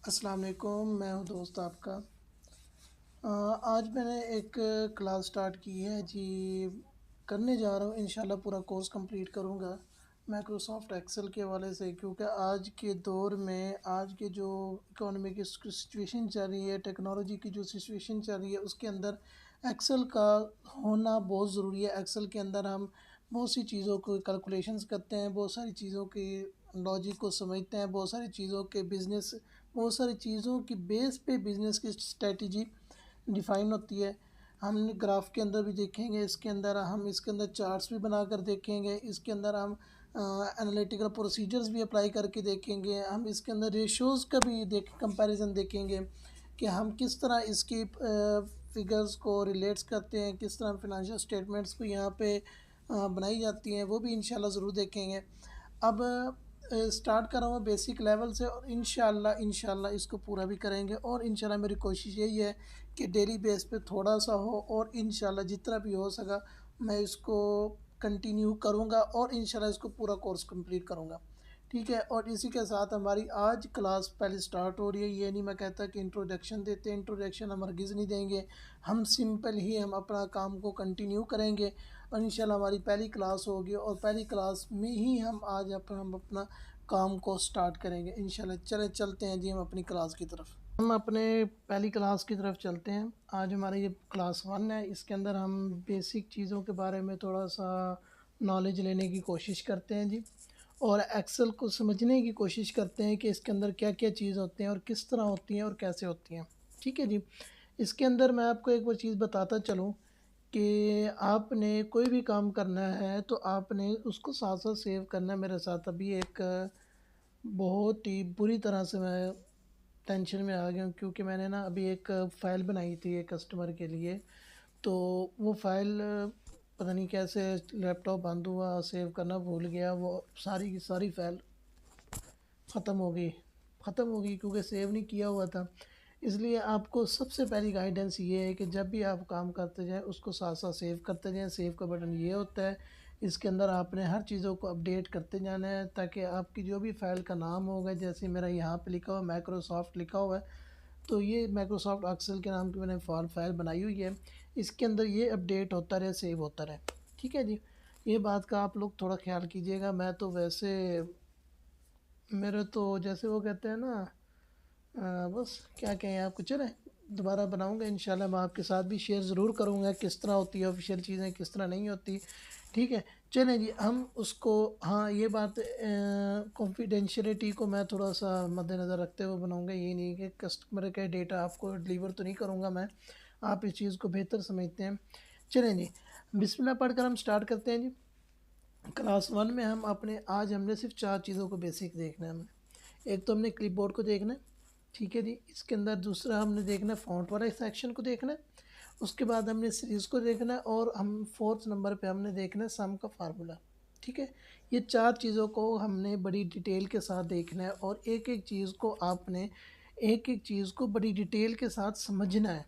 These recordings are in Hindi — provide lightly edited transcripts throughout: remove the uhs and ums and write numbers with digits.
अस्सलाम वालेकुम, मैं हूँ दोस्त आपका। आज मैंने एक क्लास स्टार्ट की है जी। करने जा रहा हूँ, इंशाल्लाह पूरा कोर्स कंप्लीट करूँगा माइक्रोसॉफ्ट एक्सेल के हवाले से, क्योंकि आज के दौर में आज के जो इकोनॉमी की सिचुएशन चल रही है, टेक्नोलॉजी की जो सिचुएशन चल रही है, उसके अंदर एक्सेल का होना बहुत ज़रूरी है। एक्सेल के अंदर हम बहुत सी चीज़ों को कैलकुलेशंस करते हैं, बहुत सारी चीज़ों की लॉजिक को समझते हैं, बहुत सारी चीज़ों की बेस पे बिज़नेस की स्ट्रेटजी डिफ़ाइन होती है। हम ग्राफ के अंदर भी देखेंगे, इसके अंदर चार्ट्स भी बनाकर देखेंगे, इसके अंदर हम एनालिटिकल प्रोसीजर्स भी अप्लाई करके देखेंगे। हम इसके अंदर रेशोज़ का भी कंपैरिजन देखेंगे कि हम किस तरह इसकी फिगर्स को रिलेट्स करते हैं, किस तरह फिनंशियल स्टेटमेंट्स को यहाँ पे बनाई जाती हैं, वो भी इंशाल्लाह ज़रूर देखेंगे। अब स्टार्ट कर रहा हूँ बेसिक लेवल से, और इंशाल्लाह इसको पूरा भी करेंगे। और इंशाल्लाह मेरी कोशिश यही है कि डेली बेस पे थोड़ा सा हो, और इंशाल्लाह जितना भी हो सका मैं इसको कंटिन्यू करूँगा, और इंशाल्लाह इसको पूरा कोर्स कंप्लीट करूँगा। ठीक है, और इसी के साथ हमारी आज क्लास पहले स्टार्ट हो रही है। ये नहीं मैं कहता कि इंट्रोडक्शन देते हैं, इंट्रोडक्शन हम हरगिज़ नहीं देंगे। हम अपना काम को कंटिन्यू करेंगे, और इंशाल्लाह हमारी पहली क्लास होगी, और पहली क्लास में ही हम अपना काम को स्टार्ट करेंगे इंशाल्लाह। चलते हैं जी हम अपनी क्लास की तरफ। हम अपने पहली क्लास की तरफ चलते हैं। आज हमारा ये क्लास 1 है। इसके अंदर हम बेसिक चीज़ों के बारे में थोड़ा सा नॉलेज लेने की कोशिश करते हैं जी, और एक्सेल को समझने की कोशिश करते हैं कि इसके अंदर क्या क्या चीज़ होती हैं और किस तरह होती हैं और कैसे होती हैं। ठीक है जी। इसके अंदर मैं आपको एक वो चीज़ बताता चलूँ कि आपने कोई भी काम करना है तो आपने उसको साथ साथ सेव करना है। मेरे साथ अभी एक बहुत ही बुरी तरह से मैं टेंशन में आ गया हूँ, क्योंकि मैंने ना अभी एक फ़ाइल बनाई थी एक कस्टमर के लिए। तो वो फ़ाइल पता नहीं कैसे लैपटॉप बंद हुआ, सेव करना भूल गया, वो सारी की सारी फ़ाइल ख़त्म हो गई क्योंकि सेव नहीं किया हुआ था। इसलिए आपको सबसे पहली गाइडेंस ये है कि जब भी आप काम करते जाएं उसको साथ साथ सेव करते जाएं। सेव का बटन ये होता है, इसके अंदर आपने हर चीज़ों को अपडेट करते जाना है, ताकि आपकी जो भी फ़ाइल का नाम होगा, जैसे मेरा यहाँ पे लिखा हुआ माइक्रोसॉफ्ट लिखा हुआ है, तो ये माइक्रोसॉफ्ट एक्सेल के नाम की मैंने फ़ाइल बनाई हुई है। इसके अंदर ये अपडेट होता रहे, सेव होता रहे। ठीक है जी। ये बात का आप लोग थोड़ा ख्याल कीजिएगा। मैं तो वैसे मेरे तो जैसे वो कहते हैं ना, बस क्या कहें आपको। चलें, दोबारा बनाऊंगा इंशाल्लाह। मैं आपके साथ भी शेयर ज़रूर करूंगा किस तरह होती है ऑफिशियल चीज़ें, किस तरह नहीं होती। ठीक है, चलें जी हम उसको, हाँ ये बात कॉन्फिडेंशियलिटी को मैं थोड़ा सा मद्देनज़र रखते हुए बनाऊंगा। ये नहीं कि कस्टमर का डेटा आपको डिलीवर तो नहीं करूँगा मैं, आप इस चीज़ को बेहतर समझते हैं। चलें जी, बिस्मिल्लाह पढ़कर हम स्टार्ट करते हैं जी। क्लास 1 में आज हमने सिर्फ 4 चीज़ों को बेसिक देखना है हमें। एक तो हमने क्लिपबोर्ड को देखना है। ठीक है जी। इसके अंदर दूसरा हमने देखना है फ़ॉन्ट वाला सेक्शन को देखना है। उसके बाद हमने सीरीज़ को देखना है, और हम फोर्थ नंबर पे हमने देखना है सम का फार्मूला। ठीक है, ये 4 चीज़ों को हमने बड़ी डिटेल के साथ देखना है, और एक एक चीज़ को बड़ी डिटेल के साथ समझना है।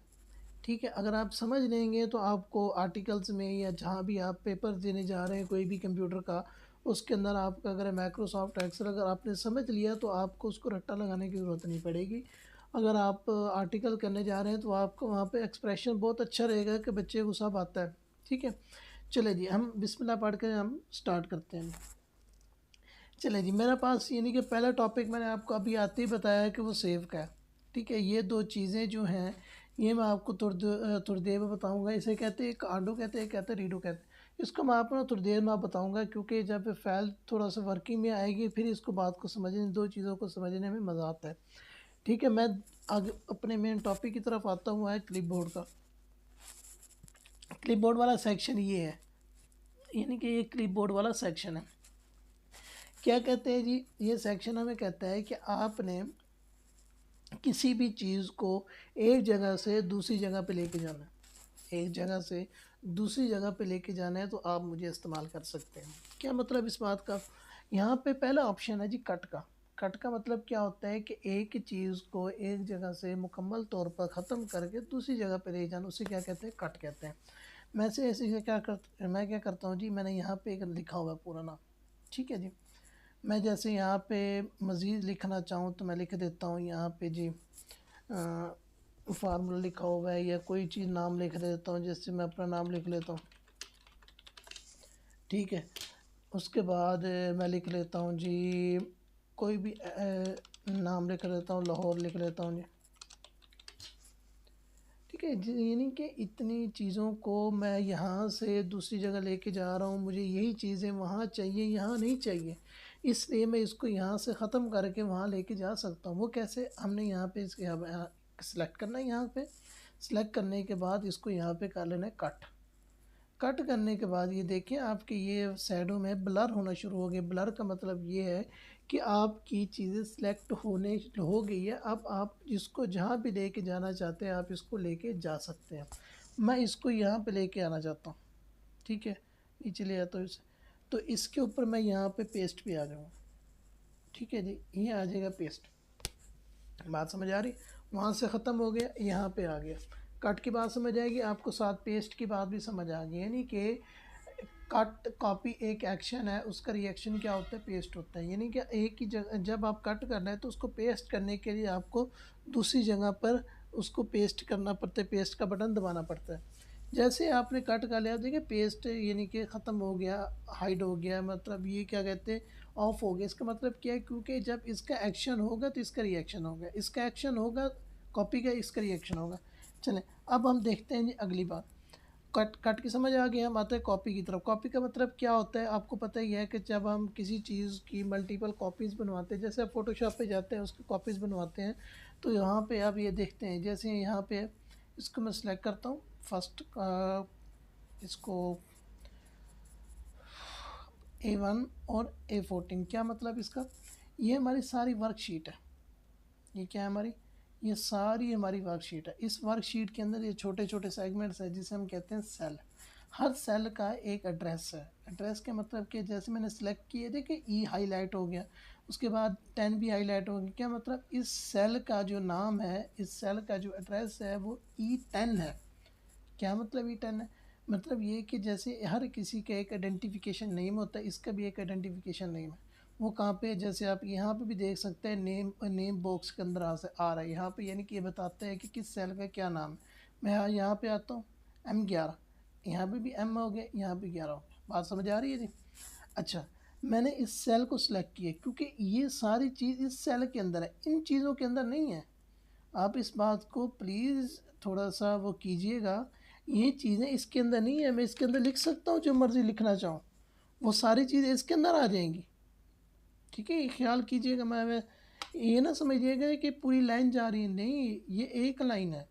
ठीक है, अगर आप समझ लेंगे तो आपको आर्टिकल्स में या जहाँ भी आप पेपर देने जा रहे हैं कोई भी कंप्यूटर का, उसके अंदर आपका अगर माइक्रोसॉफ्ट एक्सेल अगर आपने समझ लिया तो आपको उसको रट्टा लगाने की ज़रूरत नहीं पड़ेगी। अगर आप आर्टिकल करने जा रहे हैं तो आपको वहाँ पे एक्सप्रेशन बहुत अच्छा रहेगा कि बच्चे को सब आता है। ठीक है, चले जी हम बिस्मिल्लाह पढ़ के हम स्टार्ट करते हैं। चले जी, मेरे पास यानी कि पहला टॉपिक मैंने आपको अभी आते ही बताया है कि वो सेव का है। ठीक है, ये दो चीज़ें जो हैं ये मैं आपको थोड़ी देर में बताऊंगा। इसे कहते हैं, एक आडो कहते हैं, कहते हैं रीडो कहते हैं। इसको मैं आपको ना थोड़ी देर में आप बताऊंगा, क्योंकि जब फाइल थोड़ा सा वर्किंग में आएगी फिर इसको बात को समझने, दो चीज़ों को समझने में मज़ा आता है। ठीक है, मैं आगे अपने मेन टॉपिक की तरफ आता हूँ, है क्लिपबोर्ड का। क्लिपबोर्ड वाला सेक्शन ये है, यानी कि ये क्लिपबोर्ड वाला सेक्शन है। क्या कहते हैं जी, ये सेक्शन हमें कहता है कि आपने किसी भी चीज़ को एक जगह से दूसरी जगह पे लेके जाना है, एक जगह से दूसरी जगह पे लेके जाना है, तो आप मुझे इस्तेमाल कर सकते हैं। क्या मतलब इस बात का, यहाँ पे पहला ऑप्शन है जी कट का। कट का मतलब क्या होता है कि एक चीज़ को एक जगह से मुकम्मल तौर पर ख़त्म करके दूसरी जगह पे ले जाना, उसे क्या कहते हैं, कट कहते हैं। मैं क्या करता हूँ जी, मैंने यहाँ पे एक लिखा हुआ है पूरा नाम। ठीक है जी, मैं जैसे यहाँ पे मज़ीद लिखना चाहूँ तो मैं लिख देता हूँ यहाँ पे जी फार्मूला लिखा हुआ है, या कोई चीज़ नाम लिख देता हूँ, जैसे मैं अपना नाम लिख लेता हूँ। ठीक है, उसके बाद मैं लिख लेता हूँ जी कोई भी नाम लिख लेता हूँ, लाहौर लिख लेता हूँ जी। ठीक है जी, यानी कि इतनी चीज़ों को मैं यहाँ से दूसरी जगह लेके जा रहा हूँ, मुझे यही चीज़ें वहाँ चाहिए, यहाँ नहीं चाहिए, इसलिए मैं इसको यहाँ से ख़त्म करके वहाँ लेके जा सकता हूँ। वो कैसे, हमने यहाँ पे इसके यहाँ सेलेक्ट करना है, यहाँ पे सेलेक्ट करने के बाद इसको यहाँ पे कर लेना है कट। कट करने के बाद ये देखिए आपके ये शैडो में ब्लर होना शुरू हो गया। ब्लर का मतलब ये है कि आपकी चीज़ें सिलेक्ट होने हो गई है। अब आप इसको जहाँ भी लेके जाना चाहते हैं आप इसको लेके जा सकते हैं। मैं इसको यहाँ पे लेके आना चाहता हूँ। ठीक है, नीचे ले आता हूँ इसे, तो इसके ऊपर मैं यहाँ पे पेस्ट पे आ जाऊँगा। ठीक है जी, ये आ जाएगा पेस्ट। बात समझ आ रही? वहाँ से ख़त्म हो गया, यहाँ पे आ गया। कट की बात समझ आएगी आपको, साथ पेस्ट की बात भी समझ आ गई, यानी कि कट कॉपी एक एक्शन है, उसका रिएक्शन क्या होता है, पेस्ट होता है। यानी कि एक ही जगह जब आप कट करना है तो उसको पेस्ट करने के लिए आपको दूसरी जगह पर उसको पेस्ट करना पड़ता है, पेस्ट का बटन दबाना पड़ता है। जैसे आपने कट कर लिया, देखिए पेस्ट यानी कि ख़त्म हो गया, हाइड हो गया, मतलब ये क्या कहते हैं, ऑफ हो गया। इसका मतलब क्या है, क्योंकि जब इसका एक्शन होगा तो इसका रिएक्शन होगा, इसका एक्शन होगा कॉपी का, इसका रिएक्शन होगा। चलें, अब हम देखते हैं जी अगली बात। कट कट की समझ आ गई, हम आते हैं कॉपी की तरफ। कॉपी का मतलब क्या होता है, आपको पता ही है कि जब हम किसी चीज़ की मल्टीपल कॉपीज़ बनवाते हैं, जैसे आप फोटोशॉप पे जाते हैं उसकी कॉपीज़ बनवाते हैं, तो यहाँ पे आप ये देखते हैं, जैसे यहाँ पे इसको मैं सिलेक्ट करता हूँ फर्स्ट, इसको A1 और A14। क्या मतलब इसका, ये हमारी सारी वर्कशीट है। ये क्या है हमारी, ये सारी हमारी वर्कशीट है। इस वर्कशीट के अंदर ये छोटे छोटे सेगमेंट्स हैं जिसे हम कहते हैं सेल। हर सेल का एक एड्रेस है। एड्रेस के मतलब कि जैसे मैंने सेलेक्ट किए, देखिए ई हाईलाइट हो गया, उसके बाद 10 भी हाईलाइट हो गया। क्या मतलब, इस सेल का जो नाम है, इस सेल का जो एड्रेस है वो E10 है। क्या मतलब E10 है, मतलब ये कि जैसे हर किसी का एक आइडेंटिफिकेशन नेम होता है, इसका भी एक आइडेंटिफिकेशन नेम है। वो कहाँ पे, जैसे आप यहाँ पे भी देख सकते हैं, नेम बॉक्स के अंदर आ रहा है यहाँ पे, यानी कि ये बताते हैं कि किस सेल का क्या नाम है। मैं यहाँ पे आता हूँ, M11, यहाँ पे भी M हो गया, यहाँ पे 11 हो गया। बात समझ आ रही है जी? अच्छा, मैंने इस सेल को सिलेक्ट किया क्योंकि ये सारी चीज़ इस सेल के अंदर है, इन चीज़ों के अंदर नहीं है। आप इस बात को प्लीज़ थोड़ा सा वो कीजिएगा, ये चीज़ें इसके अंदर नहीं है। मैं इसके अंदर लिख सकता हूँ जो मर्ज़ी लिखना चाहूँ, वो सारी चीज़ें इसके अंदर आ जाएंगी। ठीक है, ये ख्याल कीजिएगा। मैं ये ना समझिएगा कि पूरी लाइन जा रही है, नहीं, ये एक लाइन है।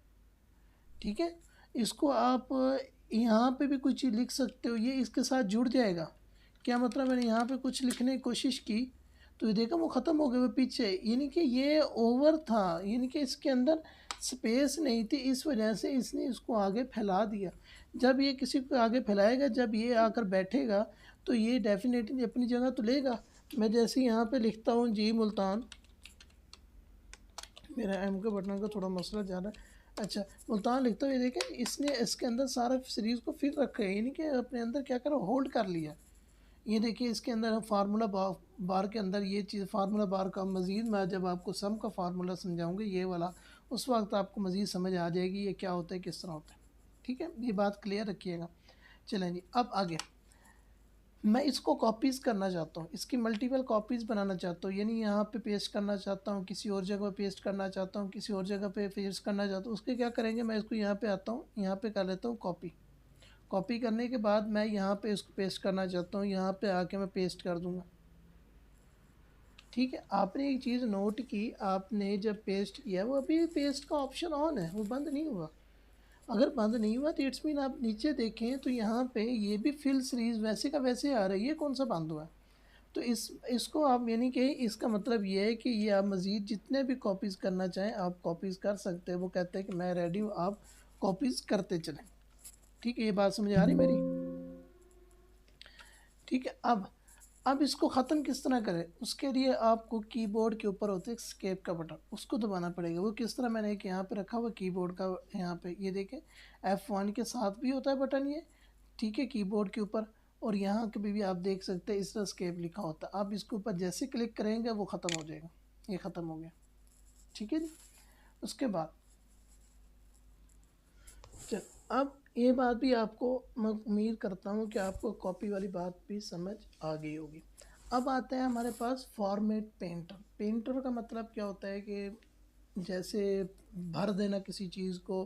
ठीक है, इसको आप यहाँ पे भी कुछ चीज़ लिख सकते हो, ये इसके साथ जुड़ जाएगा। क्या मतलब, मैंने यहाँ पे कुछ लिखने की कोशिश की तो ये देखा वो ख़त्म हो गया, वो पीछे, यानी कि ये ओवर था, यानी कि इसके अंदर स्पेस नहीं थी, इस वजह से इसने इसको आगे फैला दिया। जब ये किसी को आगे फैलाएगा, जब ये आकर बैठेगा तो ये डेफिनेटली अपनी जगह तो लेगा। मैं जैसे यहाँ पे लिखता हूँ जी मुल्तान, मेरा एम के बटन का थोड़ा मसला जा रहा है। अच्छा, मुल्तान लिखता हूँ, ये देखें इसने इसके अंदर सारा सीरीज़ को फिट रखा है, यानी कि अपने अंदर क्या करा, होल्ड कर लिया। ये देखिए इसके अंदर हम फार्मूला बार के अंदर ये चीज़, फार्मूला बार का मज़ीद मैं जब आपको सम का फार्मूला समझाऊंगा ये वाला, उस वक्त आपको मज़ीद समझ आ जाएगी ये क्या होता है, किस तरह होता है। ठीक है, ये बात क्लियर रखिएगा। चलें जी, अब आगे मैं इसको कॉपीज़ करना चाहता हूँ, इसकी मल्टीपल कॉपीज़ बनाना चाहता हूँ, यानी यहाँ पे पेस्ट करना चाहता हूँ, किसी और जगह पेस्ट करना चाहता हूँ, किसी और जगह पे पेस्ट करना चाहता हूँ। उसके क्या करेंगे, मैं इसको यहाँ पे आता हूँ, यहाँ पे कर लेता हूँ कॉपी। कॉपी करने के बाद मैं यहाँ पे इसको पेस्ट करना चाहता हूँ, यहाँ पे आके मैं पेस्ट कर दूँगा। ठीक है, आपने एक चीज़ नोट की, आपने जब पेस्ट किया वो अभी पेस्ट का ऑप्शन ऑन है, वो बंद नहीं हुआ। अगर बंद नहीं हुआ तो इट्स मीन आप नीचे देखें तो यहाँ पे ये भी फिल सीरीज़ वैसे का वैसे आ रही है, कौन सा बंद हुआ है। तो इसको आप, यानी कि इसका मतलब ये है कि ये आप मज़ीद जितने भी कॉपीज़ करना चाहें आप कॉपीज़ कर सकते हैं। वो कहते हैं कि मैं रेडी हूँ, आप कॉपीज़ करते चलें। ठीक है, ये बात समझ आ रही मेरी? ठीक है, अब इसको ख़त्म किस तरह करें, उसके लिए आपको कीबोर्ड के ऊपर होते है स्केप का बटन, उसको दबाना पड़ेगा। वो किस तरह, मैंने एक यहाँ पे रखा हुआ कीबोर्ड का, यहाँ पे ये देखें F1 के साथ भी होता है बटन ये। ठीक है, कीबोर्ड के ऊपर और यहाँ कभी भी आप देख सकते हैं इस तरह स्केप लिखा होता है। आप इसके ऊपर जैसे क्लिक करेंगे वो ख़त्म हो जाएगा, ये ख़त्म हो गया। ठीक है जी। उसके बाद चल, अब ये बात भी आपको, मैं उम्मीद करता हूँ कि आपको कॉपी वाली बात भी समझ आ गई होगी। अब आता है हमारे पास फॉर्मेट पेंटर। पेंटर का मतलब क्या होता है कि जैसे भर देना किसी चीज़ को,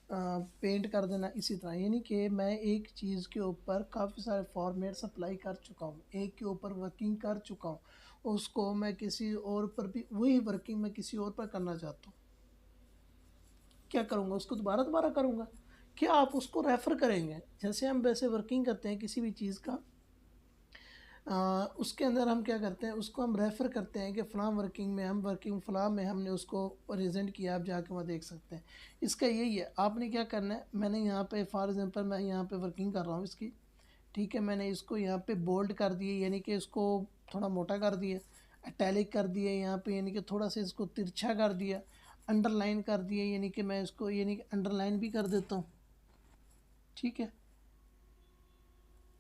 पेंट कर देना, इसी तरह। यानी कि मैं एक चीज़ के ऊपर काफ़ी सारे फॉर्मेट्स अप्लाई कर चुका हूँ, एक के ऊपर वर्किंग कर चुका हूँ, उसको मैं किसी और पर भी वही वर्किंग मैं किसी और पर करना चाहता हूँ। क्या करूँगा, उसको दोबारा दोबारा करूँगा? क्या आप उसको रेफ़र करेंगे? जैसे हम वैसे वर्किंग करते हैं किसी भी चीज़ का, उसके अंदर हम क्या करते हैं, उसको हम रेफ़र करते हैं कि फ़लाँ वर्किंग में हम वर्किंग फ़लाँ में हमने उसको प्रेजेंट किया, आप जाके वहाँ देख सकते हैं। इसका यही है, आपने क्या करना है, मैंने यहाँ पे फॉर एग्ज़ाम्पल मैं यहाँ पे वर्किंग कर रहा हूँ इसकी, ठीक है। मैंने इसको यहाँ पे बोल्ड कर दिए, यानी कि इसको थोड़ा मोटा कर दिया, इटैलिक कर दिया यहाँ पे, यानी कि थोड़ा सा इसको तिरछा कर दिया, अंडरलाइन कर दिया, यानी कि मैं इसको यानी कि अंडरलाइन भी कर देता हूँ। ठीक है,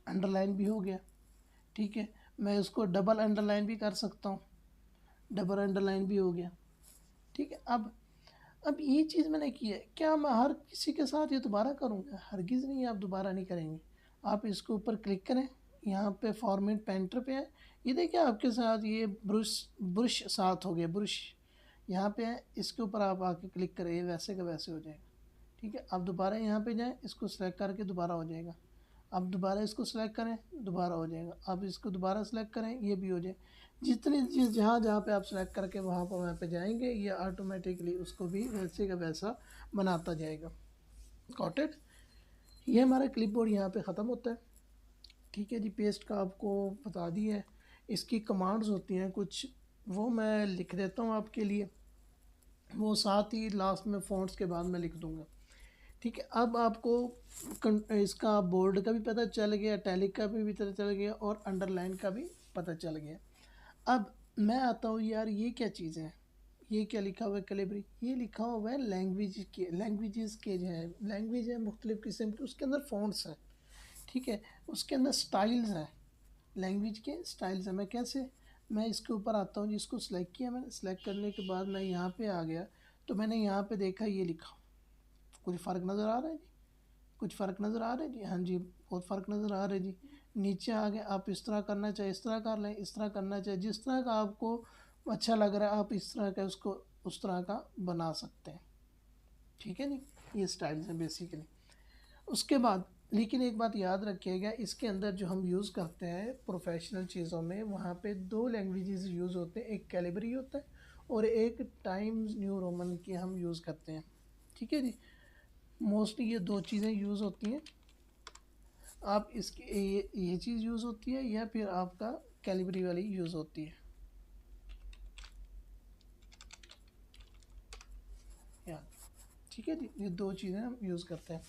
अंडरलाइन भी हो गया। ठीक है, मैं इसको डबल अंडरलाइन भी कर सकता हूँ, डबल अंडरलाइन भी हो गया। ठीक है, अब ये चीज़ मैंने की है, क्या मैं हर किसी के साथ ये दोबारा करूँगा? हरगिज़ नहीं, आप दोबारा नहीं करेंगे। आप इसके ऊपर क्लिक करें, यहाँ पे फॉर्मेट पेंटर पे है, ये देखिए आपके साथ ये ब्रश ब्रश साथ हो गया, ब्रश यहाँ पे है, इसके ऊपर आप आके क्लिक करें, ये वैसे का वैसे हो जाएगा। ठीक है, आप दोबारा यहाँ पे जाएँ, इसको सेलेक्ट करके दोबारा हो जाएगा। आप दोबारा इसको सेलेक्ट करें, दोबारा हो जाएगा। आप इसको दोबारा सेलेक्ट करें, ये भी हो जाए। जितनी चीज़ जहाँ जहाँ पे आप सेलेक्ट करके वहाँ पे जाएंगे, ये ऑटोमेटिकली उसको भी वैसे का वैसा बनाता जाएगा। Got it? ये हमारा क्लिपबोर्ड यहाँ पे ख़त्म होता है। ठीक है जी, पेस्ट का आपको बता दिया है। इसकी कमांड्स होती हैं कुछ, वो मैं लिख देता हूँ आपके लिए, वो साथ ही लास्ट में फ़ॉन्ट्स के बाद मैं लिख दूँगा। ठीक है, अब आपको इसका बोल्ड का भी पता चल गया, टैलिक का भी पता चल गया, और अंडरलाइन का भी पता चल गया। अब मैं आता हूँ, यार ये क्या चीज़ है, ये क्या लिखा हुआ है कैलिबरी? ये लिखा हुआ है लैंग्वेज के, लैंग्वेजेस के जो है, लैंग्वेज है मुख्तलिफ़ किस्म की, उसके अंदर फ़ॉन्ट्स हैं। ठीक है, उसके अंदर स्टाइल्स हैं, लैंग्वेज के स्टाइल्स हैं। मैं इसके ऊपर आता हूँ, जिसको सिलेक्ट किया मैंने, सेलेक्ट करने के बाद मैं यहाँ पे आ गया, तो मैंने यहाँ पे देखा ये लिखा, कुछ फ़र्क नज़र आ रहा है जी? कुछ फ़र्क नज़र आ रहा है जी? हाँ जी, बहुत फ़र्क नज़र आ रहा है जी। नीचे आ गए, आप इस तरह करना चाहे इस तरह कर लें, इस तरह करना चाहे जिस तरह का आपको अच्छा लग रहा है, आप इस तरह का उसको उस तरह का बना सकते हैं। ठीक है जी, ये स्टाइल्स हैं बेसिकली। उसके बाद लेकिन एक बात याद रखिएगा, इसके अंदर जो हम यूज़ करते हैं प्रोफेशनल चीज़ों में, वहाँ पे दो लैंग्वेजेस यूज़ होते हैं, एक कैलिबरी होता है और एक टाइम्स न्यू रोमन की हम यूज़ करते हैं। ठीक है जी, मोस्टली ये दो चीज़ें यूज़ होती हैं। आप इसकी ये चीज़ यूज़ होती है, या फिर आपका कैलिबरी वाली यूज़ होती है, या ठीक है जी, ये दो चीज़ें हम यूज़ करते हैं।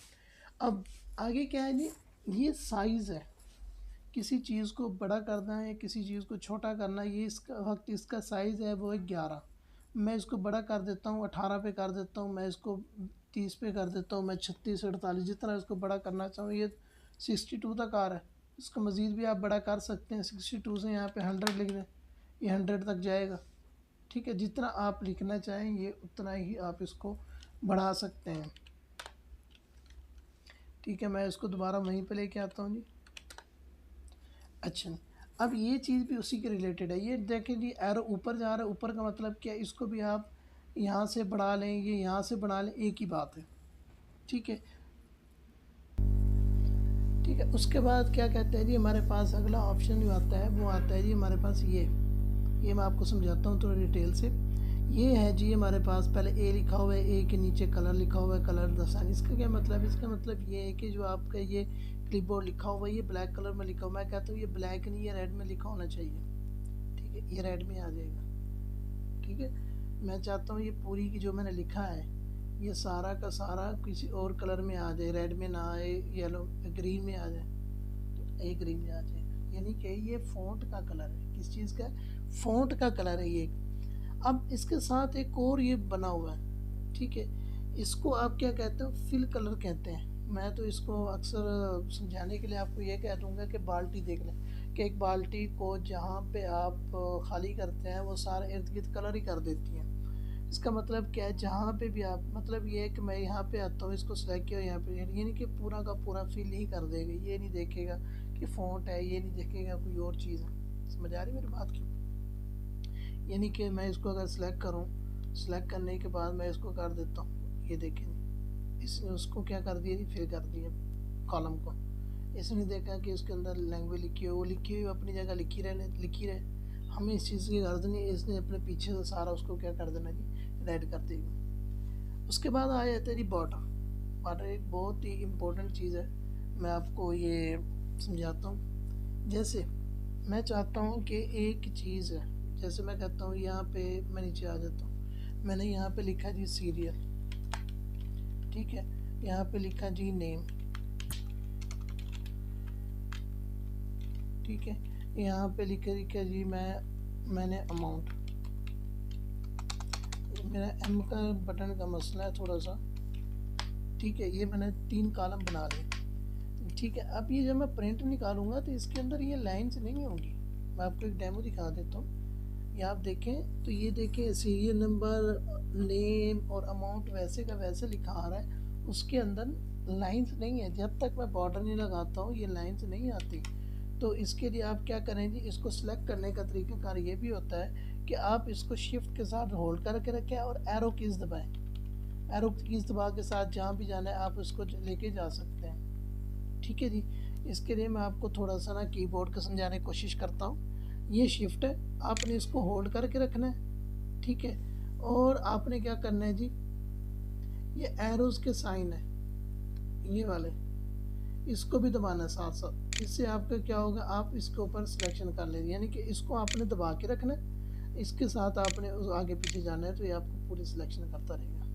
अब आगे क्या है जी, ये साइज़ है, किसी चीज़ को बड़ा करना है, किसी चीज़ को छोटा करना है, ये इसका वक्त इसका साइज़ है वो है 11। मैं इसको बड़ा कर देता हूँ, 18 पे कर देता हूँ, मैं इसको 30 पे कर देता हूँ, मैं 36 48 जितना इसको बड़ा करना चाहूँ, ये 62 तक आ रहा है। इसको मज़ीद भी आप बड़ा कर सकते हैं, 62 से यहाँ पे 100 लिख दें, ये 100 तक जाएगा। ठीक है, जितना आप लिखना चाहें ये उतना ही आप इसको बढ़ा सकते हैं। ठीक है, मैं इसको दोबारा वहीं पे लेके आता हूँ जी। अच्छा, अब ये चीज़ भी उसी के रिलेटेड है, ये देखें जी, एरो ऊपर जा रहा है, ऊपर का मतलब क्या है, इसको भी आप यहाँ से बढ़ा लें, ये यहाँ से बढ़ा लें, एक ही बात है। ठीक है, ठीक है। उसके बाद क्या कहते हैं जी, हमारे पास अगला ऑप्शन जो आता है वो आता है जी हमारे पास ये मैं आपको समझाता हूँ थोड़ा डिटेल से। ये है जी हमारे पास, पहले ए लिखा हुआ है, ए के नीचे कलर लिखा हुआ है, कलर दर्शान। इसका क्या मतलब है? इसका मतलब ये है कि जो आपका ये क्लिपबोर्ड लिखा हुआ है ये ब्लैक कलर में लिखा हुआ, मैं कहता हूँ ये ब्लैक नहीं, ये रेड में लिखा होना चाहिए। ठीक है, ये रेड में आ जाएगा। ठीक है, मैं चाहता हूँ ये पूरी की जो मैंने लिखा है ये सारा का सारा किसी और कलर में आ जाए, रेड में ना आए, येलो ग्रीन में आ जाए, तो एक ग्रीन में आ जाएगा। यानी कि ये फ़ॉन्ट का कलर है, किस चीज़ का? फ़ॉन्ट का कलर है ये। अब इसके साथ एक और ये बना हुआ है, ठीक है, इसको आप क्या कहते हो? फिल कलर कहते हैं। मैं तो इसको अक्सर समझाने के लिए आपको ये कह दूँगा कि बाल्टी देख लें, कि एक बाल्टी को जहाँ पे आप खाली करते हैं वो सारे इर्द गिर्द कलर ही कर देती हैं। इसका मतलब क्या है, जहाँ पे भी आप, मतलब ये है कि मैं यहाँ पे आता हूँ, इसको सेलेक्ट किया यहाँ पे, ये नहीं कि पूरा का पूरा फिल ही कर देगा, ये नहीं देखेगा कि फ़ॉन्ट है, ये नहीं देखेगा कोई और चीज़ है। समझ आ रही मेरी बात की? यानी कि मैं इसको अगर सेलेक्ट करूँ, सेलेक्ट करने के बाद मैं इसको कर देता हूँ, ये देखें इसने उसको क्या कर दिया जी, फिल कर दिया कॉलम को। इसने देखा कि उसके अंदर लैंग्वेज लिखी हो, वो लिखी हुई अपनी जगह लिखी रहे, हमें इस चीज़ की गर्ज नहीं है। इसने अपने पीछे से सारा उसको क्या कर देना जी, रेड कर देगा। उसके बाद आ जाता है जी बॉर्डर। बॉर्डर एक बहुत ही इम्पोर्टेंट चीज़ है, मैं आपको ये समझाता हूँ। जैसे मैं चाहता हूँ कि एक चीज़ है, जैसे मैं कहता हूँ यहाँ पे, मैं नीचे आ जाता हूँ, मैंने यहाँ पे लिखा जी सीरियल, ठीक है, यहाँ पे लिखा जी नेम, ठीक है, यहाँ पे लिखा जी मैंने अमाउंट। मेरा एम का बटन का मसला है थोड़ा सा, ठीक है, ये मैंने 3 कॉलम बना लिए, ठीक है। अब ये जब मैं प्रिंट निकालूंगा तो इसके अंदर ये लाइंस नहीं होंगी। मैं आपको एक डेमो दिखा देता हूँ, ये आप देखें तो ये देखें सीरियल नंबर, नेम और अमाउंट वैसे का वैसे लिखा आ रहा है, उसके अंदर लाइंस नहीं है। जब तक मैं बॉर्डर नहीं लगाता हूँ ये लाइंस नहीं आती। तो इसके लिए आप क्या करें जी, इसको सिलेक्ट करने का तरीक़ाकार ये भी होता है कि आप इसको शिफ्ट के साथ होल्ड करके रखें और एरो कीज़ दबाएं। एरो कीज़ दबा के साथ जहाँ भी जाना है आप उसको लेके जा सकते हैं, ठीक है जी। इसके लिए मैं आपको थोड़ा सा ना कीबोर्ड का समझाने की कोशिश करता हूँ। ये शिफ्ट है, आपने इसको होल्ड करके रखना है, ठीक है। और आपने क्या करना है जी, ये एरोज़ के साइन है ये वाले, इसको भी दबाना साथ साथ। इससे आपका क्या होगा, आप इसके ऊपर सिलेक्शन कर लेंगे, यानी कि इसको आपने दबा के रखना है, इसके साथ आपने उस आगे पीछे जाना है, तो ये आपको पूरी सिलेक्शन करता रहेगा,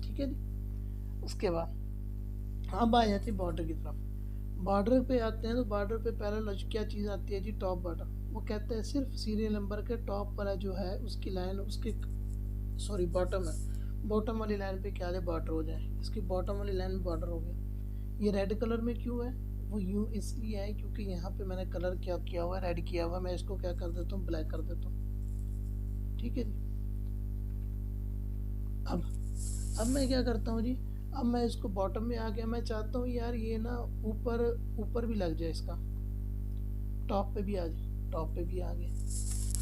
ठीक है जी। उसके बाद अब आ जाती है बॉर्डर की तरफ। बॉर्डर पे आते हैं तो बॉर्डर पे पहले क्या चीज़ आती है जी, टॉप बॉर्डर। वो कहते हैं सिर्फ सीरियल नंबर के टॉप वाला जो है उसकी लाइन, उसके सॉरी बॉटम है, बॉटम वाली लाइन पे क्या है बॉर्डर हो जाए, इसकी बॉटम वाली लाइन में बॉर्डर हो गया। ये रेड कलर में क्यों है, वो यूँ इसलिए है क्योंकि यहाँ पे मैंने कलर क्या किया हुआ है, रेड किया हुआ है। मैं इसको क्या कर देता हूँ, ब्लैक कर देता हूँ, ठीक है जी। अब मैं क्या करता हूँ जी, अब मैं इसको बॉटम में आ गया, मैं चाहता हूँ यार ये ना ऊपर ऊपर भी लग जाए, इसका टॉप पे भी आ जाए, टॉप पे भी आ गया।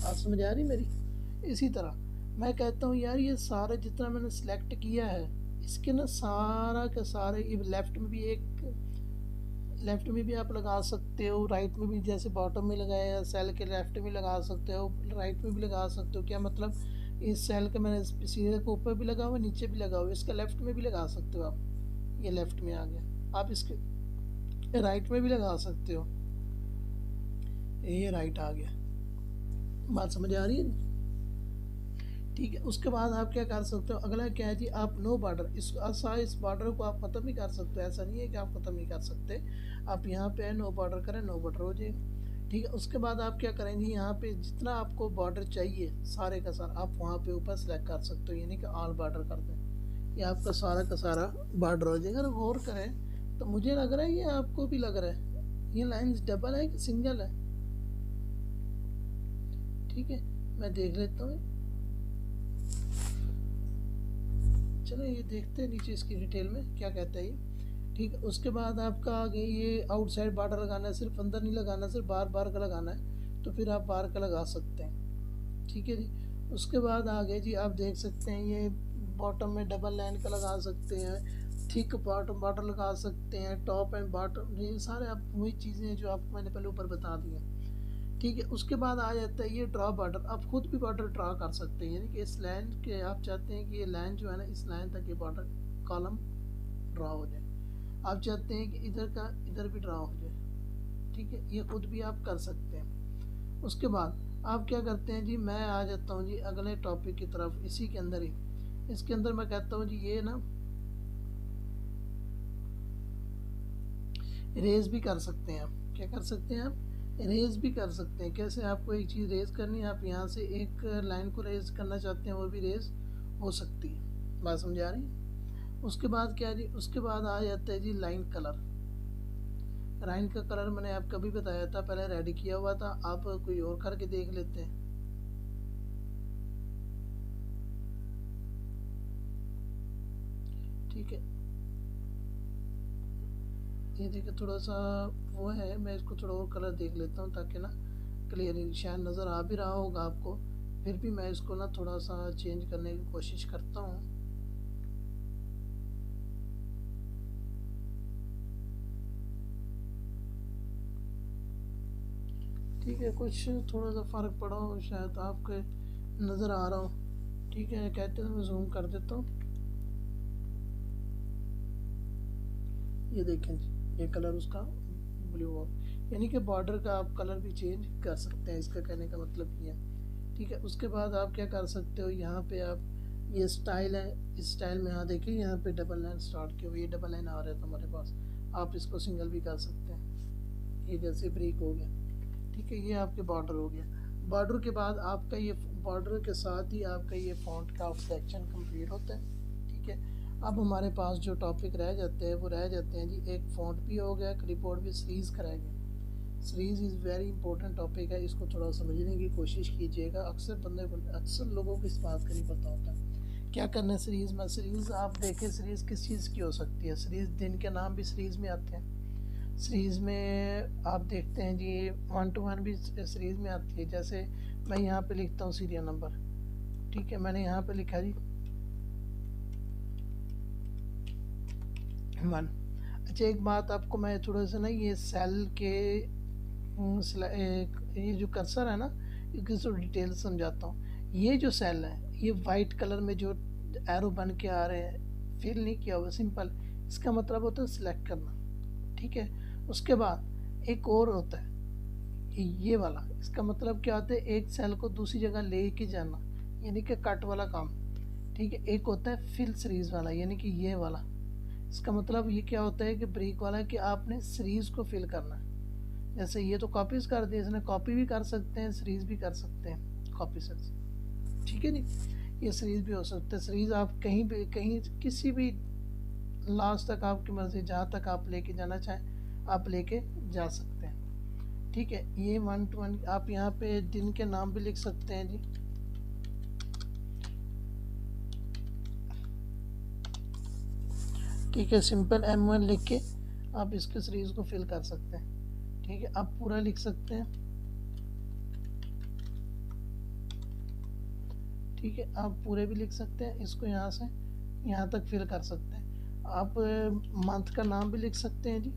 आप समझ आ रही मेरी? इसी तरह मैं कहता हूँ यार ये सारा जितना मैंने सेलेक्ट किया है इसके ना सारा का सारे, ये लेफ़्ट में भी एक, लेफ़्ट में भी आप लगा सकते हो, राइट में भी, जैसे बॉटम में लगाया सेल के लेफ़्ट में लगा सकते हो, राइट में भी लगा सकते हो। क्या मतलब, इस सेल के मैंने सीधे के ऊपर भी लगा हुआ, नीचे भी लगा हुआ, इसका लेफ़्ट में भी लगा सकते हो आप, ये लेफ़्ट में आ गया। आप इसके राइट में भी लगा सकते हो, ये राइट आ गया। बात समझ आ रही है? ठीक है। उसके बाद आप क्या कर सकते हो, अगला क्या है जी, आप नो बॉर्डर, इस बॉर्डर को आप ख़त्म भी कर सकते हो, ऐसा नहीं है कि आप ख़त्म नहीं कर सकते। आप यहाँ पे नो बॉर्डर करें, नो बॉर्डर हो जाएगा, ठीक है। उसके बाद आप क्या करेंगे, यहाँ पे जितना आपको बॉर्डर चाहिए सारे का सारा आप वहाँ पे ऊपर सेलेक्ट कर सकते हो, यानी कि ऑल बॉर्डर कर दें, ये आपका सारा का सारा बॉर्डर हो जाएगा। अगर गौर करें तो मुझे लग रहा है ये आपको भी लग रहा है, ये लाइन्स डबल है कि सिंगल है, ठीक है, मैं देख लेता हूँ। चलो ये देखते हैं नीचे इसकी डिटेल में क्या कहता है ये, ठीक है। उसके बाद आपका आगे ये आउटसाइड बॉर्डर लगाना है, सिर्फ अंदर नहीं लगाना, सिर्फ बार बार का लगाना है, तो फिर आप बार का लगा सकते हैं, ठीक है जी। उसके बाद आगे जी आप देख सकते हैं ये बॉटम में डबल लाइन का लगा सकते हैं, थिक बॉटम बॉर्डर लगा सकते हैं, टॉप एंड बॉटम, ये सारे आप वही चीज़ें जो आपको मैंने पहले ऊपर बता दी हैं, ठीक है। उसके बाद आ जाता है ये ड्रॉ बॉर्डर, आप खुद भी बॉर्डर ड्रॉ कर सकते हैं, यानी कि इस लाइन के आप चाहते हैं कि ये लाइन जो है ना, इस लाइन तक ये बॉर्डर कॉलम ड्रॉ हो जाए, आप चाहते हैं कि इधर का इधर भी ड्रॉ हो जाए, ठीक है, ये खुद भी आप कर सकते हैं। उसके बाद आप क्या करते हैं जी, मैं आ जाता हूँ जी अगले टॉपिक की तरफ, इसी के अंदर ही, इसके अंदर मैं कहता हूँ जी ये ना इरेज भी कर सकते हैं। आप क्या कर सकते हैं, आप रेज भी कर सकते हैं। कैसे, आपको एक चीज़ रेज करनी है, आप यहाँ से एक लाइन को रेज करना चाहते हैं, वो भी रेज हो सकती है। बात समझ आ रही है? उसके बाद क्या जी, उसके बाद आ जाता है जी लाइन कलर। लाइन का कलर मैंने आपको अभी बताया था, पहले रेडी किया हुआ था, आप कोई और करके देख लेते हैं। ठीक है, ये देखिए थोड़ा सा वो है, मैं इसको थोड़ा और कलर देख लेता हूँ ताकि ना क्लियर शायद नज़र आ भी रहा होगा आपको, फिर भी मैं इसको ना थोड़ा सा चेंज करने की कोशिश करता हूँ। ठीक है, कुछ थोड़ा सा फ़र्क पड़ा हो शायद आपके नज़र आ रहा हो। ठीक है, कहते हैं मैं जूम कर देता हूँ। ये देखें जी, ये कलर उसका ब्लू हो, यानी कि बॉर्डर का आप कलर भी चेंज कर सकते हैं, इसका कहने का मतलब ये है। ठीक है, उसके बाद आप क्या कर सकते हो, यहाँ पे आप ये स्टाइल है, इस स्टाइल में यहाँ देखिए, यहाँ पे डबल लाइन स्टार्ट किया हुआ, ये डबल लाइन आ रहा है हमारे पास, आप इसको सिंगल भी कर सकते हैं। ये जैसे ब्रेक हो गया। ठीक है, ये आपके बॉर्डर हो गया। बॉर्डर के बाद आपका ये बॉर्डर के साथ ही आपका ये फ़ॉन्ट का सेक्शन कंप्लीट होता है। ठीक है, अब हमारे पास जो टॉपिक रह जाते हैं वो रह जाते हैं जी, एक फ़ॉन्ट भी हो गया, क्लिपबोर्ड भी, सीरीज़ का रह गया। Series is very important topic है, इसको थोड़ा समझने की कोशिश कीजिएगा। अक्सर लोगों को इस बात का नहीं पता होता क्या करना है सीरीज़ में। सीरीज़ आप देखें, सीरीज़ किस चीज़ की हो सकती है, सीरीज़ दिन के नाम भी सीरीज़ में आते हैं। सीरीज़ में आप देखते हैं जी 1 to 1 भी सीरीज़ में आती है। जैसे मैं यहाँ पे लिखता हूँ सीरियल नंबर, ठीक है, मैंने यहाँ पे लिखा जी 1। अच्छा, एक बात आपको मैं थोड़ा सा ना ये सेल के ये जो कर्सर है ना, इसकी थोड़ी डिटेल समझाता हूँ। ये जो सेल है, ये वाइट कलर में जो एरो बन के आ रहे हैं, फिल नहीं किया हुआ, सिंपल, इसका मतलब होता है सिलेक्ट करना। ठीक है, उसके बाद एक और होता है ये वाला, इसका मतलब क्या होता है, एक सेल को दूसरी जगह ले के जाना, यानी कि कट वाला काम। ठीक है, एक होता है फिल सीरीज वाला, यानी कि ये वाला, इसका मतलब ये क्या होता है कि ब्रेक वाला, कि आपने सीरीज को फिल करना है। जैसे ये तो कॉपीज कर दिए, इसने कॉपी भी कर सकते हैं, सीरीज भी कर सकते हैं, कॉपी से। ठीक है जी, ये सीरीज भी हो सकता है। सीरीज आप कहीं भी, कहीं किसी भी लास्ट तक आपकी मर्जी, जहाँ तक आप लेके जाना चाहें आप लेके जा सकते हैं। ठीक है, ये 1 to 1 आप यहाँ पे दिन के नाम भी लिख सकते हैं जी। ठीक है, सिंपल M1 लिख के आप इसके सीरीज को फिल कर सकते हैं। ठीक है, आप पूरा लिख सकते हैं। ठीक है, आप पूरे भी लिख सकते हैं, इसको यहाँ से यहाँ तक फिल कर सकते हैं। आप मंथ का नाम भी लिख सकते हैं जी।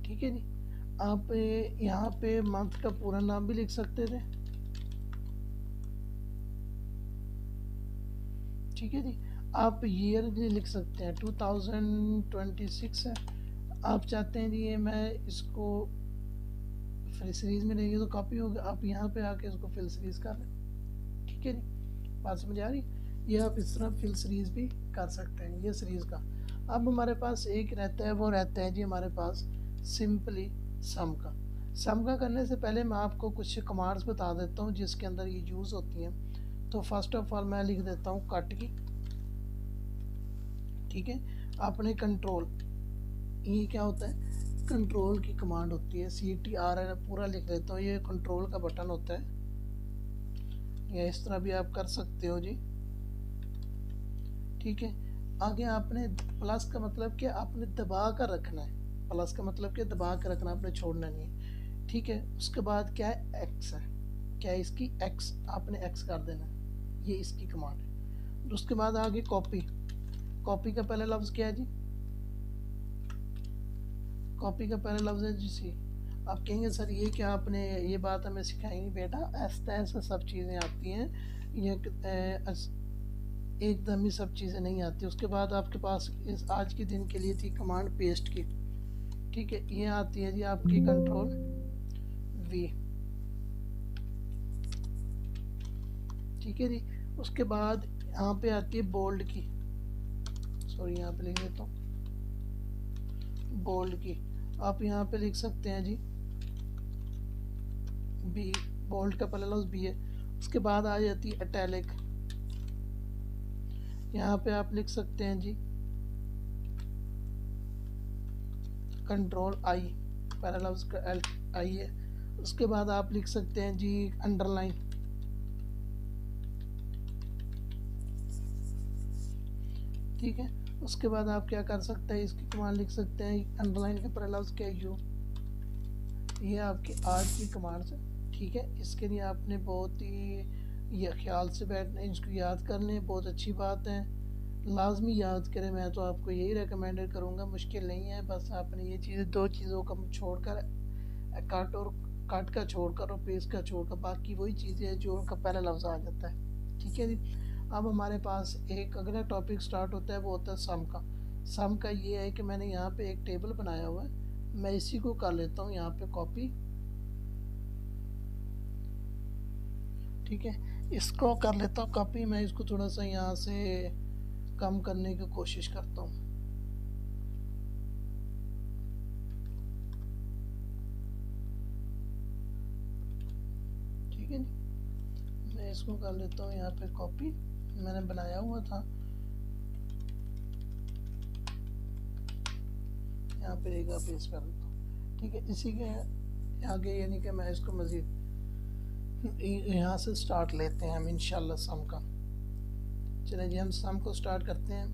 ठीक है जी, आप यहाँ पे मंथ का पूरा नाम भी लिख सकते थे। ठीक है जी, आप ईयर भी लिख सकते हैं, 2026 है। आप चाहते हैं जी ये मैं इसको फिल सीरीज में रहेगी तो कॉपी होगा, आप यहाँ पे आके इसको फिल सीरीज कर लें। ठीक है जी, बात समझ आ रही। ये आप इस तरह फिल सीरीज भी कर सकते हैं, ये सीरीज का। अब हमारे पास एक रहता है, वो रहता है जी हमारे पास सिंपली सम का। सम का करने से पहले मैं आपको कुछ कमांड्स बता देता हूँ जिसके अंदर ये यूज़ होती हैं। तो फर्स्ट ऑफ ऑल मैं लिख देता हूँ कट की। ठीक है, आपने कंट्रोल, ये क्या होता है, कंट्रोल की कमांड होती है, CTRL पूरा लिख लेता हूँ, ये कंट्रोल का बटन होता है, या इस तरह भी आप कर सकते हो जी। ठीक है, आगे आपने प्लस का मतलब क्या, आपने दबा कर रखना है, प्लस का मतलब क्या, दबा कर रखना, आपने छोड़ना नहीं है। ठीक है, उसके बाद क्या है, एक्स है, क्या है इसकी, एक्स, आपने एक्स कर देना है, ये इसकी कमांड है। उसके बाद आगे कॉपी, कॉपी का पहला लफ्ज़ क्या है जी, कॉपी का पहला लफ्ज़ है जी सी। आप कहेंगे सर ये क्या, आपने ये बात हमें सिखाई नहीं बेटा, ऐसा ऐसा सब चीज़ें आती हैं, ये एकदम ही सब चीज़ें नहीं आती। उसके बाद आपके पास इस आज के दिन के लिए थी कमांड पेस्ट की। ठीक है, ये आती है जी आपकी कंट्रोल V। ठीक है जी, उसके बाद यहाँ पे आती है बोल्ड की, सॉरी यहाँ पे लिख देता हूँ बोल्ड की, आप यहाँ पे लिख सकते हैं जी B, बोल्ड का पहला लफ्ज़ B है। उसके बाद आ जाती है इटैलिक। यहाँ पे आप लिख सकते हैं जी कंट्रोल आई, पहला लफ्ज़ का एल आई है। उसके बाद आप लिख सकते हैं जी अंडरलाइन। ठीक है, उसके बाद आप क्या कर सकते हैं, इसकी कमांड लिख सकते हैं अंडरलाइन के पहला लफ्ज़ क्या यू, ये आपकी आज की कमांड है। ठीक है, इसके लिए आपने बहुत ही ये ख्याल से बैठना, इसको याद कर लें, बहुत अच्छी बात है, लाजमी याद करें। मैं तो आपको यही रिकमेंडेड करूँगा, मुश्किल नहीं है। बस आपने ये चीज़ें दो चीज़ों का छोड़कर काट का छोड़कर और पेस्ट का छोड़कर बाकी वही चीज़ें हैं जो उनका पहला लफ्ज़ आ जाता है। ठीक है जी। अब हमारे पास एक अगला टॉपिक स्टार्ट होता है, वो होता है सम का। सम का ये है कि मैंने यहाँ पे एक टेबल बनाया हुआ है, मैं इसी को कर लेता हूँ यहाँ पे कॉपी। ठीक है, इसको कर लेता हूँ कॉपी। मैं इसको थोड़ा सा यहाँ से कम करने की कोशिश करता हूँ। ठीक है जी, मैं इसको कर लेता हूँ यहाँ पे कॉपी, मैंने बनाया हुआ था यहाँ पे एक पेस्ट कर देता हूँ। ठीक है, इसी के आगे यानी कि मैं इसको मज़ीद यहाँ से स्टार्ट लेते हैं हम इंशाल्लाह सम का। चलें जी, हम सम को स्टार्ट करते हैं।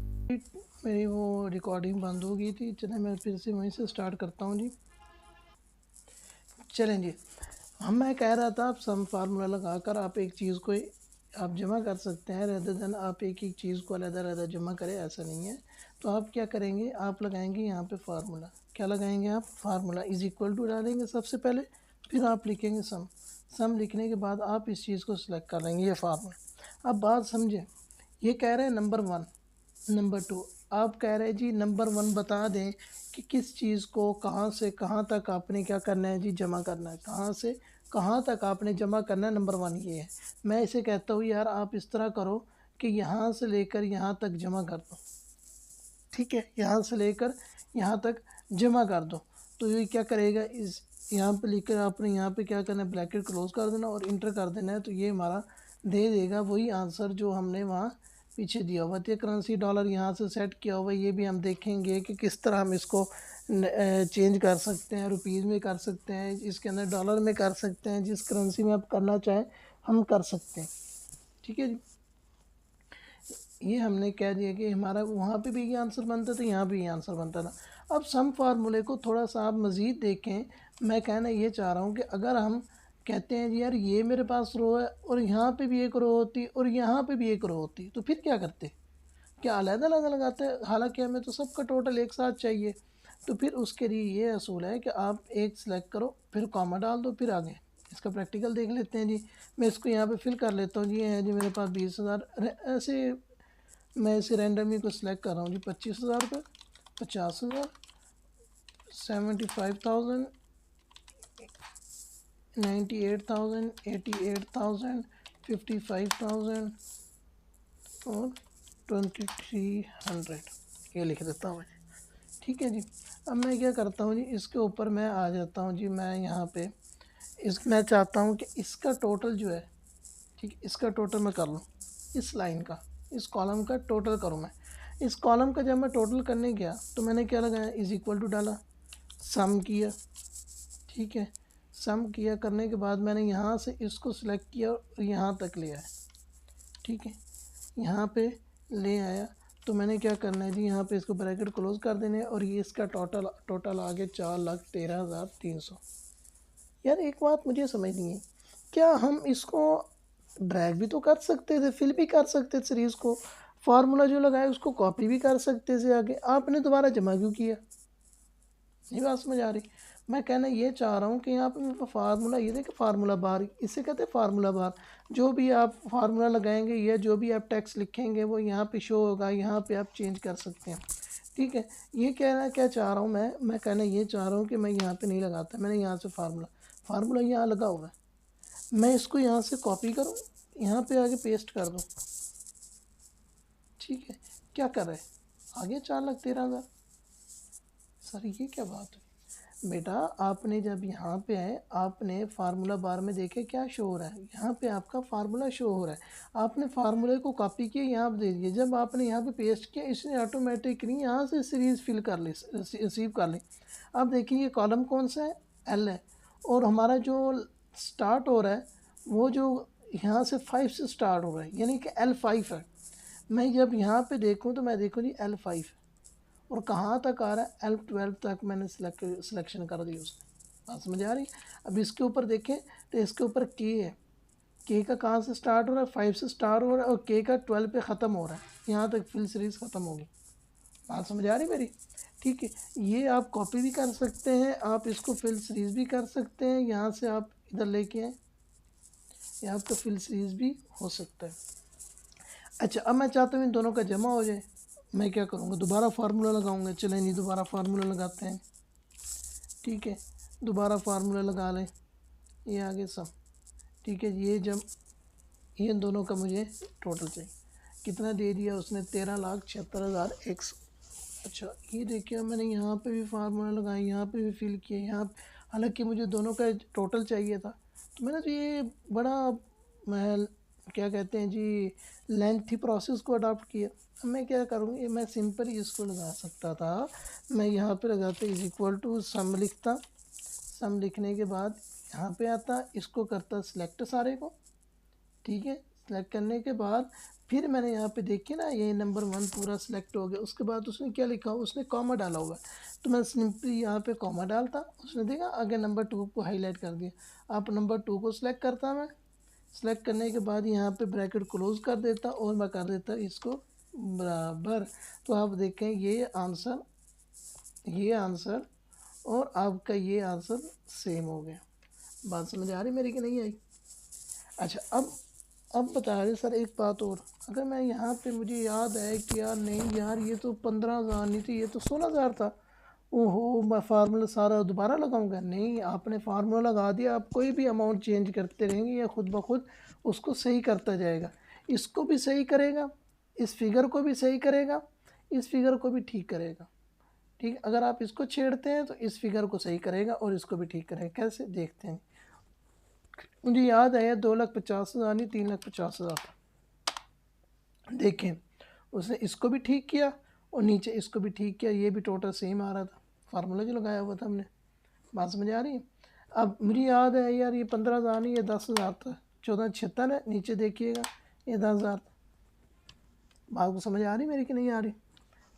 मेरी वो रिकॉर्डिंग बंद हो गई थी, चलें मैं फिर से वहीं से स्टार्ट करता हूँ जी। चलें जी, मैं कह रहा था आप सम फार्मूला लगाकर आप एक चीज़ को आप जमा कर सकते हैं, रेदर देन आप एक एक चीज़ को अलग-अलग जमा करें, ऐसा नहीं है। तो आप क्या करेंगे, आप लगाएंगे यहाँ पे फार्मूला। क्या लगाएंगे आप, फार्मूला इज़ इक्वल टू डालेंगे सबसे पहले, फिर आप लिखेंगे सम। सम लिखने के बाद आप इस चीज़ को सिलेक्ट कर लेंगे, ये फार्मूला। अब बात समझें, ये कह रहे हैं नंबर 1, नंबर 2, आप कह रहे हैं जी नंबर 1 बता दें कि किस चीज़ को कहाँ से कहाँ तक आपने क्या करना है जी, जमा करना है। कहाँ से कहाँ तक आपने जमा करना है, नंबर 1 ये है। मैं इसे कहता हूँ यार आप इस तरह करो कि यहाँ से लेकर यहाँ तक जमा कर दो। ठीक है, यहाँ से लेकर यहाँ तक जमा कर दो। तो ये क्या करेगा, इस यहाँ पे लिखकर आपने यहाँ पे क्या करना है, ब्रैकेट क्लोज कर देना और इंटर कर देना है। तो ये हमारा दे देगा वही आंसर जो हमने वहाँ पीछे दिया हुआ था। करेंसी डॉलर यहाँ से सेट किया हुआ, ये भी हम देखेंगे कि किस तरह हम इसको चेंज कर सकते हैं, रुपीज़ में कर सकते हैं, इसके अंदर डॉलर में कर सकते हैं, जिस करेंसी में आप करना चाहें हम कर सकते हैं। ठीक है जी, ये हमने कह दिया कि हमारा वहाँ पे भी ये आंसर बनता था, यहाँ भी ये आंसर बनता था। अब सम फार्मूले को थोड़ा सा आप मज़ीद देखें। मैं कहना ये चाह रहा हूँ कि अगर हम कहते हैं जी यार ये मेरे पास रो है और यहाँ पे भी एक रो होती और यहाँ पे भी एक रो होती, तो फिर क्या करते, क्या अलग-अलग लगाते हैं? हालांकि हमें तो सबका टोटल एक साथ चाहिए। तो फिर उसके लिए ये असूल है कि आप एक सेलेक्ट करो, फिर कॉमा डाल दो, फिर आगे इसका प्रैक्टिकल देख लेते हैं जी। मैं इसको यहाँ पे फिल कर लेता हूँ जी। ये है जी मेरे पास 20,000, ऐसे मैं इसे रैंडमली को सिलेक्ट कर रहा हूँ जी। 25,000 रुपये, 50,000, 75,000, 98,000, 88,000, 55,000 और 2,300, ये लिख देता हूँ। ठीक है जी, अब मैं क्या करता हूँ जी, इसके ऊपर मैं आ जाता हूँ जी। मैं यहाँ पे मैं चाहता हूँ कि इसका टोटल जो है, ठीक, इसका टोटल मैं कर लूँ, इस लाइन का, इस कॉलम का टोटल करूँ मैं। इस कॉलम का जब मैं टोटल करने गया तो मैंने क्या लगाया, इज़ इक्वल टू डाला, सम किया। ठीक है, सम किया करने के बाद मैंने यहाँ से इसको सिलेक्ट किया और यहाँ तक ले आया। ठीक है, यहाँ पे ले आया तो मैंने क्या करना है जी, यहाँ पे इसको ब्रैकेट क्लोज कर देने और ये इसका टोटल आ गया 4,13,300। यार एक बात मुझे समझ नहीं है, क्या हम इसको ड्रैग भी तो कर सकते थे, फिल भी कर सकते थे सीरीज़ को, फार्मूला जो लगाया उसको कॉपी भी कर सकते थे आगे, आपने दोबारा जमा क्यों किया, नहीं बात समझ आ रही। मैं कहना ये चाह रहा हूँ कि यहाँ पे मेरे पास फार्मूला, ये देखिए फार्मूला बार, इसे कहते हैं फार्मूला बार। जो भी आप फार्मूला लगाएंगे या जो भी आप टेक्स्ट लिखेंगे वो यहाँ पे शो होगा, यहाँ पे आप चेंज कर सकते हैं। ठीक है, ये कहना क्या चाह रहा हूँ मैं कहना ये चाह रहा हूँ कि मैं यहाँ पे नहीं लगाता, मैंने यहाँ से फार्मूला यहाँ लगा हुआ है, मैं इसको यहाँ से कॉपी करूँ, यहाँ पे आगे पेस्ट कर दूँ। ठीक है, क्या कर रहे हैं, आगे 4,13,000। सर ये क्या बात है, बेटा आपने जब यहाँ पे आए, आपने फार्मूला बार में देखे क्या शो हो रहा है, यहाँ पे आपका फार्मूला शो हो रहा है। आपने फार्मूले को कॉपी किया, यहाँ पे दे दिया, जब आपने यहाँ पे पेस्ट किया इसने ऑटोमेटिकली यहाँ से सीरीज़ फिल कर ली, रिसीव कर ली। अब देखिए ये कॉलम कौन सा है, एल है, और हमारा जो स्टार्ट हो रहा है वो जो यहाँ से 5 से स्टार्ट हो रहा है, यानी कि L5 है। मैं जब यहाँ पे देखूँ तो मैं देखूँ जी L5 है, और कहाँ तक आ रहा है, L12 तक मैंने सिलेक्शन कर दी उसने। बात समझ आ रही। अब इसके ऊपर देखें तो इसके ऊपर के है, के का कहाँ से स्टार्ट हो रहा है, 5 से स्टार्ट हो रहा है, और के का 12 पे ख़त्म हो रहा है, यहाँ तक फिल सीरीज़ ख़त्म होगी। बात समझ आ रही मेरी, ठीक है। ये आप कॉपी भी कर सकते हैं, आप इसको फिल सीरीज़ भी कर सकते हैं, यहाँ से आप इधर लेके आए, यहाँ आपका फिल सीरीज़ भी हो सकता है। अच्छा अब मैं चाहता हूँ इन दोनों का जमा हो जाए, मैं क्या करूँगा, दोबारा फार्मूला लगाऊंगा। चलें जी दोबारा फार्मूला लगाते हैं, ठीक है, दोबारा फार्मूला लगा लें, ये आगे सब ठीक है। ये जब ये दोनों का मुझे टोटल चाहिए, कितना दे दिया उसने, 13,76,100। अच्छा ये देखिए मैंने यहाँ पे भी फार्मूला लगाया, यहाँ पे भी फिल किया, यहाँ हालांकि मुझे दोनों का टोटल चाहिए था, तो मैंने तो ये बड़ा मैं क्या कहते हैं जी लेंथी प्रोसेस को अडॉप्ट किया। अब मैं क्या करूँगी, मैं सिंपल ही इसको लगा सकता था, मैं यहाँ पे लगाता इज इक्वल टू सम लिखता, सम लिखने के बाद यहाँ पे आता, इसको करता सिलेक्ट सारे को, ठीक है। सेलेक्ट करने के बाद फिर मैंने यहाँ पे देखिए ना ये नंबर 1 पूरा सिलेक्ट हो गया। उसके बाद उसने क्या लिखा, उसने कॉमा डाला हुआ है, तो मैं सिंपली यहाँ पे कॉमा डालता, उसने देखा आगे नंबर 2 को हाईलाइट कर दिया। आप नंबर 2 को सिलेक्ट करता, मैं सिलेक्ट करने के बाद यहाँ पे ब्रैकेट क्लोज कर देता और मैं कर देता इसको बराबर। तो आप देखें ये आंसर और आपका ये आंसर सेम हो गया। बात समझ आ रही मेरी कि नहीं आई। अच्छा अब बता रहे सर एक बात और, अगर मैं यहाँ पे मुझे याद है कि यार नहीं यार ये तो 15,000 नहीं थी, ये तो 16,000 था, ओहो मैं फार्मूला सारा दोबारा लगाऊंगा। नहीं, आपने फार्मूला लगा दिया, आप कोई भी अमाउंट चेंज करते रहेंगे या खुद ब खुद उसको सही करता जाएगा। इसको भी सही करेगा, इस फिगर को भी सही करेगा, इस फिगर को भी ठीक करेगा, ठीक। अगर आप इसको छेड़ते हैं तो इस फिगर को सही करेगा और इसको भी ठीक करेगा। कैसे देखते हैं, मुझे याद आया 2,50,000 नहीं 3,50,000 था। देखें उसने इसको भी ठीक किया और नीचे इसको भी ठीक किया, ये भी टोटल सेम आ रहा था, फार्मूला जो लगाया हुआ था हमने। बात समझ आ रही है। अब मुझे याद है यार ये 15,000 नहीं, ये 10,000 था, 14,76 है, नीचे देखिएगा ये 10,000 था। बात को समझ आ रही मेरी कि नहीं आ रही।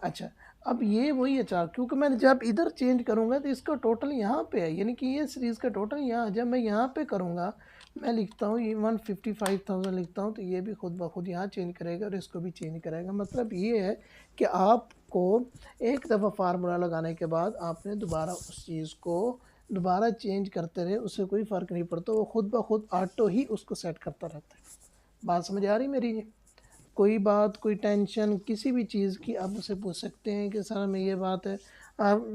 अच्छा अब ये वही है चार, क्योंकि मैं जब इधर चेंज करूँगा तो इसका टोटल यहाँ पे है, यानी कि ये सीरीज़ का टोटल यहाँ, जब मैं यहाँ पे करूँगा मैं लिखता हूँ ये 155,000 लिखता हूँ, तो ये भी खुद ब खुद यहाँ चेंज करेगा और इसको भी चेंज करेगा। मतलब ये है कि आपको एक दफ़ा फार्मूला लगाने के बाद आपने दोबारा उस चीज़ को दोबारा चेंज करते रहे, उससे कोई फ़र्क नहीं पड़ता, वो खुद ब खुद ऑटो ही उसको सेट करता रहता है। बात समझ आ रही मेरी जी। कोई बात कोई टेंशन किसी भी चीज़ की आप मुझसे पूछ सकते हैं कि सर में ये बात है, आप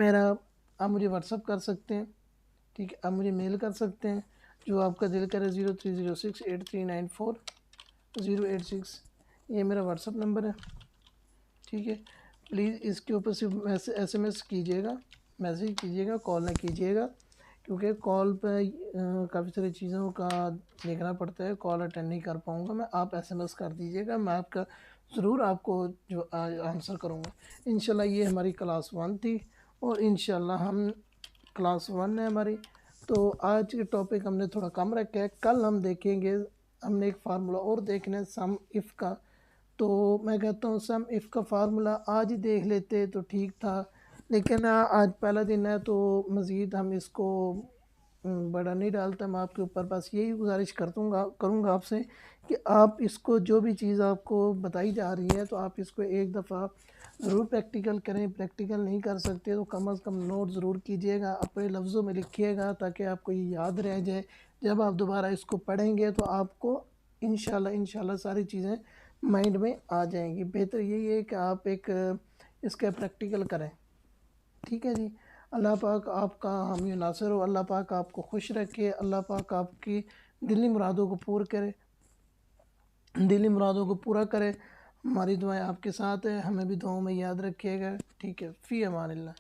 मुझे व्हाट्सअप कर सकते हैं, ठीक है, आप मुझे मेल कर सकते हैं, जो आपका दिल करे 03068394 086, ये मेरा व्हाट्सअप नंबर है, ठीक है। प्लीज़ इसके ऊपर सिर्फ SMS कीजिएगा, मैसेज कीजिएगा, कॉल ना कीजिएगा, क्योंकि कॉल पे काफ़ी सारी चीज़ों का देखना पड़ता है, कॉल अटेंड नहीं कर पाऊँगा मैं। आप SMS कर दीजिएगा, मैं आपका ज़रूर आपको जो आंसर करूँगा इंशाल्लाह। ये हमारी क्लास 1 थी और इंशाल्लाह हम क्लास 1 है हमारी, तो आज के टॉपिक हमने थोड़ा कम रखा है। कल हम देखेंगे, हमने एक फार्मूला और देखना है सम इफ़ का, तो मैं कहता हूँ सम इफ़ का फार्मूला आज ही देख लेते तो ठीक था, लेकिन आज पहला दिन है तो मज़ीद हम इसको बड़ा नहीं डालता। मैं आपके ऊपर बस यही गुजारिश करूँगा आपसे कि आप इसको जो भी चीज़ आपको बताई जा रही है तो आप इसको एक दफ़ा ज़रूर प्रैक्टिकल करें। प्रैक्टिकल नहीं कर सकते तो कम अज़ कम नोट ज़रूर कीजिएगा, अपने लफ्ज़ों में लिखिएगा, ताकि आपको ये याद रह जाए। जब आप दोबारा इसको पढ़ेंगे तो आपको इंशाल्लाह सारी चीज़ें माइंड में आ जाएंगी। बेहतर यही है कि आप एक इसका प्रैक्टिकल करें, ठीक है जी। अल्लाह पाक आपका हामी नासिर हो, अल्लाह पाक आपको खुश रखे, अल्लाह पाक आपकी दिली मुरादों को पूरा करे। हमारी दुआएं आपके साथ है, हमें भी दुआओं में याद रखिएगा, ठीक है। फ़ी अमानिल्लाह।